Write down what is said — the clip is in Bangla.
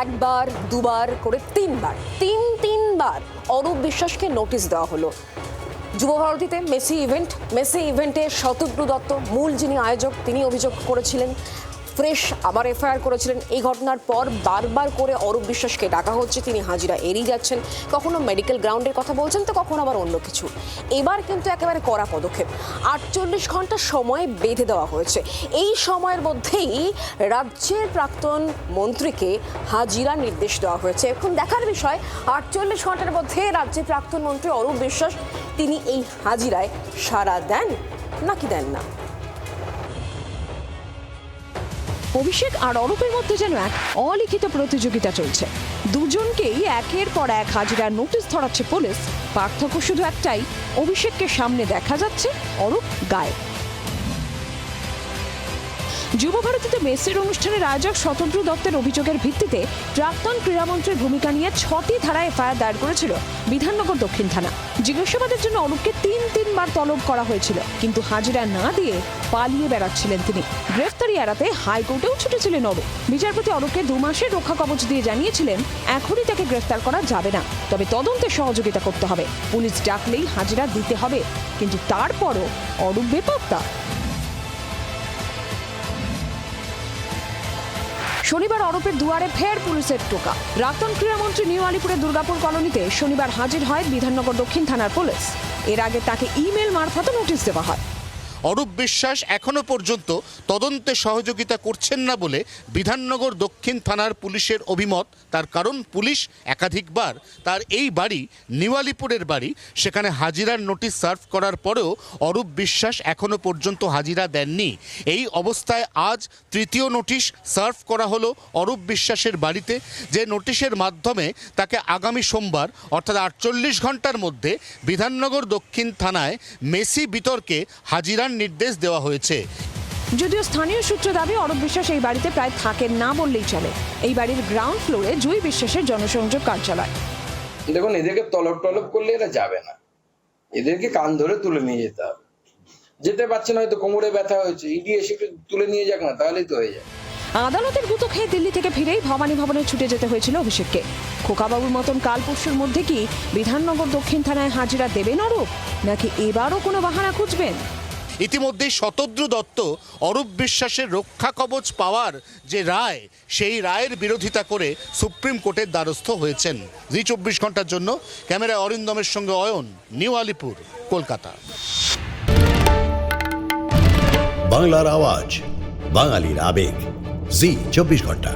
একবার দুবার করে তিনবার অরূপ বিশ্বাসকে নোটিশ দেওয়া হলো। যুবভারতীতে মেসি ইভেন্টে শতদ্রু দত্ত মূল যিনি আয়োজক তিনি অভিযোগ করেছিলেন, ফ্রেশ আবার এফআইআর করেছিলেন। এই ঘটনার পর বারবার করে অরূপ বিশ্বাসকে ডাকা হচ্ছে, তিনি হাজিরা এড়িয়ে যাচ্ছেন, কখনো মেডিকেল গ্রাউন্ডের কথা বলছেন তো কখনো আবার অন্য কিছু। এবার কিন্তু একেবারে কড়া পদক্ষেপ, 48 ঘন্টা সময় বেঁধে দেওয়া হয়েছে। এই সময়ের মধ্যেই রাজ্যের প্রাক্তন মন্ত্রীকে হাজিরা নির্দেশ দেওয়া হয়েছে। এখন দেখার বিষয় 48 ঘন্টার মধ্যে রাজ্যের প্রাক্তন মন্ত্রী অরূপ বিশ্বাস তিনি এই হাজিরায় সাড়া দেন নাকি দেন না। অভিষেক আর অরূপের মধ্যে যেন এক অলিখিত প্রতিযোগিতা চলছে। দুজনকেই একের পর এক হাজিরার নোটিশ ধরাচ্ছে পুলিশ। পার্থক্য শুধু একটাই, অভিষেককে সামনে দেখা যাচ্ছে, অরূপ গায়ে। যুবভারতীতে মেসির অনুষ্ঠানের আয়োজক শতদ্রু দত্তের অভিযোগের ভিত্তিতে প্রাক্তন ক্রীড়ামন্ত্রীর ভূমিকা নিয়ে 6টি ধারায় এফআইআর দায়ের করেছিল বিধাননগর দক্ষিণ থানা। জিজ্ঞাসাবাদের জন্য অরূপকে তিনবার তলব করা হয়েছিল, কিন্তু হাজিরা না দিয়ে পালিয়ে বেড়াচ্ছিলেন তিনি। গ্রেফতারি এড়াতে হাইকোর্টেও ছুটেছিলেন অরূপ। বিচারপতি অরূপকে 2 মাসের রক্ষা কবচ দিয়ে জানিয়েছিলেন এখনই তাকে গ্রেফতার করা যাবে না, তবে তদন্তে সহযোগিতা করতে হবে, পুলিশ ডাকলেই হাজিরা দিতে হবে। কিন্তু তারপরও অরূপ বেপাত্তা। শনিবার অরূপের দুয়ারে ফের পুলিশের টোকা। প্রাক্তন ক্রীড়ামন্ত্রী নিউ আলিপুরের দুর্গাপুর কলোনিতে শনিবার হাজির হয় বিধাননগর দক্ষিণ থানার পুলিশ। এর আগে তাকে ইমেল মারফত নোটিশ দেওয়া হয়। অরূপ বিশ্বাস এখনো পর্যন্ত তদন্তে সহযোগিতা করছেন না বলে বিধাননগর দক্ষিণ থানার পুলিশের অভিমত। তার কারণ পুলিশ একাধিকবার তার এই বাড়ি নিউ আলিপুরের বাড়ি, সেখানে হাজিরার নোটিশ সার্ভ করার পরেও অরূপ বিশ্বাস এখনো পর্যন্ত হাজিরা দেননি। এই অবস্থায় আজ তৃতীয় নোটিশ সার্ভ করা হলো অরূপ বিশ্বাসের বাড়িতে, যে নোটিশের মাধ্যমে তাকে আগামী সোমবার অর্থাৎ 48 ঘন্টার মধ্যে বিধাননগর দক্ষিণ থানায় মেসি বিতর্কে হাজিরার নির্দেশ দেওয়া হয়েছে। যদিও স্থানীয় সূত্র দাবি অরূপ বিশ্বাস এই বাড়িতে প্রায় থাকেন না বললেই চলে। এই বাড়ির গ্রাউন্ড ফ্লোরে জুই বিশ্বাসের জনসংযোগ কার্যালয়। দেখুন, এদেরকে তলব করলে এরা যাবে না, এদেরকে কান ধরে তুলে নিয়ে যেতে হবে। যেতে পারছে না, হয়তো কোমরে ব্যথা হয়েছে, ইডি এসে তুলে নিয়ে যাক না, তাহলেই তো হয়ে যায়। আদালতের গুতো খেয়ে দিল্লি থেকে ফিরেই ভবানী ভবনে ছুটে যেতে হয়েছিল অভিষেককে। খোকাবাবুর মতন কাল পরশুর মধ্যে কি বিধাননগর দক্ষিণ থানায় হাজিরা দেবেন অরূপ, নাকি এবারও কোনো বাহানা খুঁজবেন? ইতিমধ্যেই শতদ্রু দত্ত অরূপ বিশ্বাসের রক্ষা কবচ পাওয়ার যে রায়, সেই রায়ের বিরোধিতা করে সুপ্রিম কোর্টের দ্বারস্থ হয়েছেন। জি 24 ঘন্টার জন্য ক্যামেরায় অরিন্দমের সঙ্গে অয়ন, নিউ আলিপুর, কলকাতা। বাংলার আওয়াজ, বাঙালির আবেগ, জি 24 ঘন্টা।